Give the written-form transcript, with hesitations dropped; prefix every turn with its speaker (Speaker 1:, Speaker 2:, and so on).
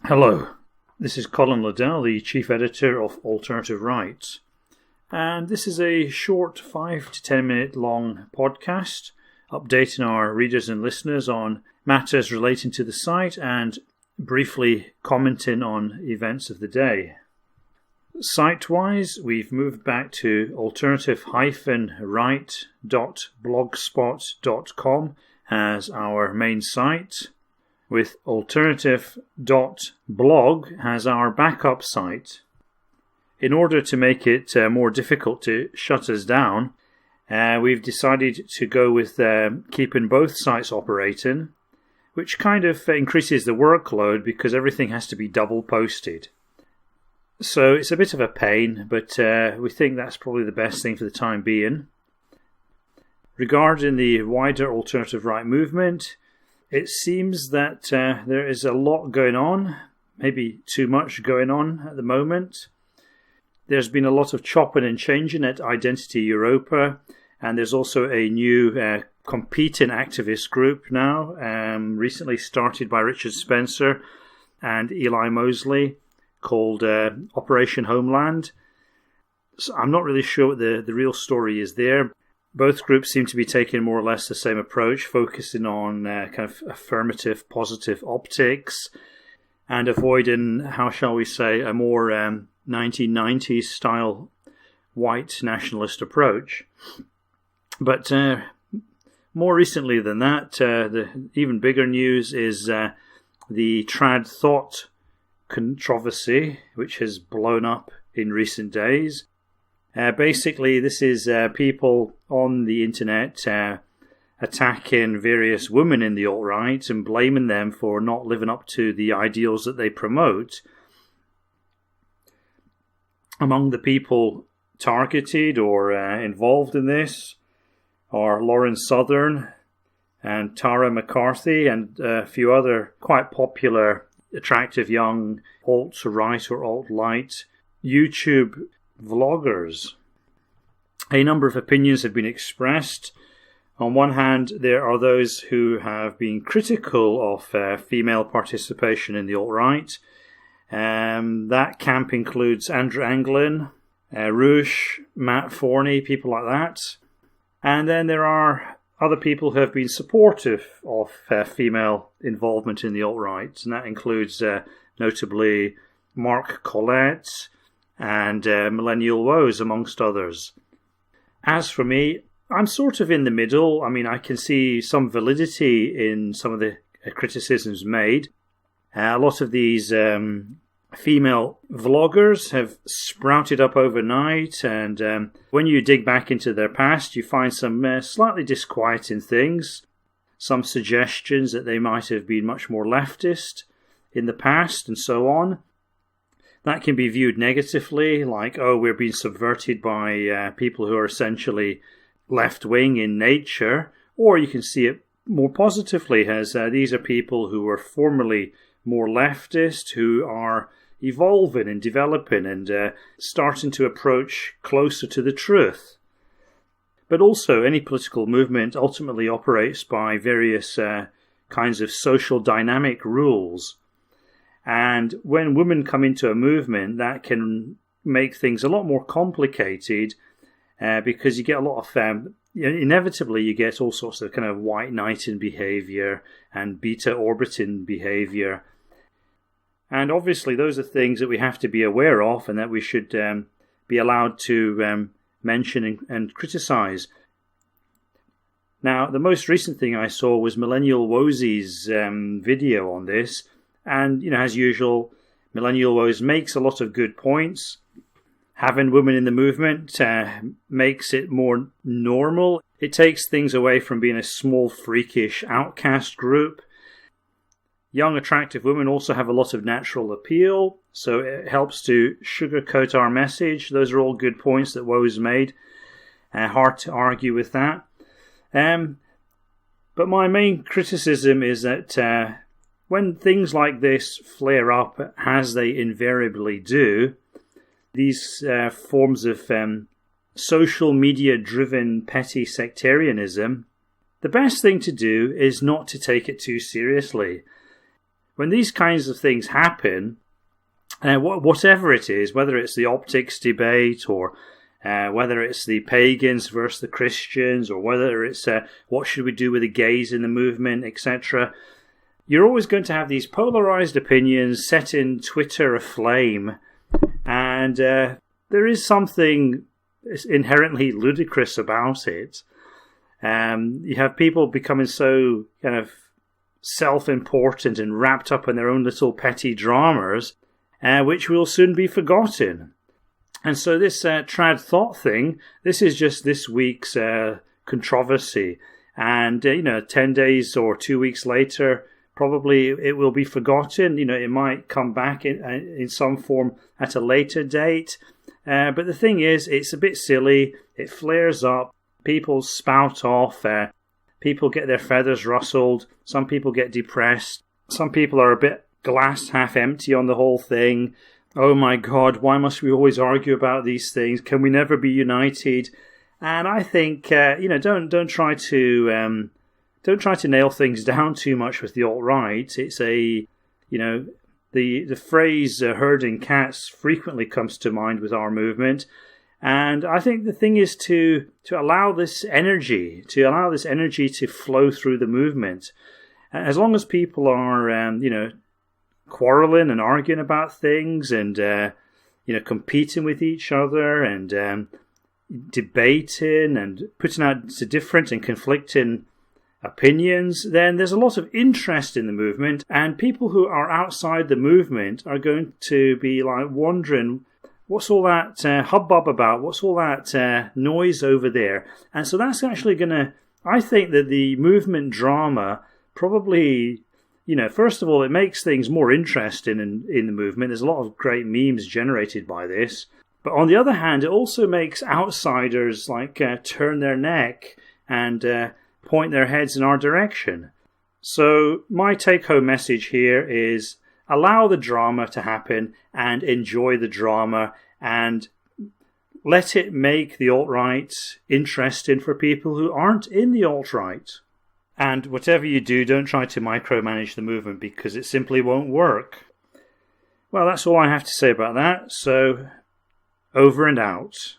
Speaker 1: Hello, this is Colin Liddell, the Chief Editor of Alternative Rights, and this is a short 5 to 10 minute long podcast updating our readers and listeners on matters relating to the site and briefly commenting on events of the day. Site-wise, we've moved back to alternative-right.blogspot.com as our main site, with alternative.blog as our backup site. In order to make it more difficult to shut us down, we've decided to go with keeping both sites operating, which kind of increases the workload because everything has to be double posted. So it's a bit of a pain, but we think that's probably the best thing for the time being. Regarding the wider alternative right movement, it seems that there is a lot going on, maybe too much going on at the moment. There's been a lot of chopping and changing at Identity Europa, and there's also a new competing activist group now, recently started by Richard Spencer and Eli Mosley, called Operation Homeland. So I'm not really sure what the real story is there. Both groups seem to be taking more or less the same approach, focusing on kind of affirmative, positive optics and avoiding, how shall we say, a more 1990s style white nationalist approach. But more recently than that, the even bigger news is the tradthot controversy, which has blown up in recent days. Basically, this is people on the internet attacking various women in the alt-right and blaming them for not living up to the ideals that they promote. Among the people targeted or involved in this are Lauren Southern and Tara McCarthy and a few other quite popular, attractive young alt-right or alt-light YouTube vloggers. A number of opinions have been expressed. On one hand, there are those who have been critical of female participation in the alt-right. That camp includes Andrew Anglin, Roosh, Matt Forney, people like that. And then there are other people who have been supportive of female involvement in the alt-right, and that includes notably Mark Collette and Millennial Woes, amongst others. As for me, I'm sort of in the middle. I mean, I can see some validity in some of the criticisms made. A lot of these female vloggers have sprouted up overnight, and when you dig back into their past, you find some slightly disquieting things, some suggestions that they might have been much more leftist in the past, and so on. That can be viewed negatively, like, oh, we're being subverted by people who are essentially left-wing in nature, or you can see it more positively as these are people who were formerly more leftist, who are evolving and developing and starting to approach closer to the truth. But also, any political movement ultimately operates by various kinds of social dynamic rules. And when women come into a movement, that can make things a lot more complicated because you get a lot of, inevitably you get all sorts of kind of white knighting behavior and beta orbiting behavior. And obviously those are things that we have to be aware of and that we should be allowed to mention and criticize. Now, the most recent thing I saw was Millennial Woe's video on this. And, as usual, Millennial Woes makes a lot of good points. Having women in the movement makes it more normal. It takes things away from being a small, freakish outcast group. Young, attractive women also have a lot of natural appeal, so it helps to sugarcoat our message. Those are all good points that Woes made. Hard to argue with that. But my main criticism is that when things like this flare up, as they invariably do, these forms of social media-driven petty sectarianism, the best thing to do is not to take it too seriously. when these kinds of things happen, whatever it is, whether it's the optics debate or whether it's the pagans versus the Christians, or whether it's what should we do with the gays in the movement, etc., you're always going to have these polarized opinions setting Twitter aflame. And there is something inherently ludicrous about it. You have people becoming so kind of self-important and wrapped up in their own little petty dramas, which will soon be forgotten. And so this tradthot thing, this is just this week's controversy. And, 10 days or 2 weeks later, probably it will be forgotten. It might come back in some form at a later date. But the thing is, it's a bit silly. It flares up. People spout off. People get their feathers rustled. Some people get depressed. Some people are a bit glass half empty on the whole thing. Oh my God, why must we always argue about these things? Can we never be united? And I think, don't try to nail things down too much with the alt-right. It's the phrase herding cats frequently comes to mind with our movement. And I think the thing is to allow this energy to flow through the movement. As long as people are, quarreling and arguing about things and, competing with each other and debating and putting out different and conflicting opinions, then there's a lot of interest in the movement, and people who are outside the movement are going to be wondering, what's all that hubbub about? What's all that noise over there? And so that's actually I think that the movement drama probably, first of all, it makes things more interesting in the movement. There's a lot of great memes generated by this. But on the other hand, it also makes outsiders turn their neck and point their heads in our direction. So my take-home message here is allow the drama to happen and enjoy the drama, and let it make the alt-right interesting for people who aren't in the alt-right. And whatever you do, don't try to micromanage the movement, because it simply won't work. Well, that's all I have to say about that, so over and out.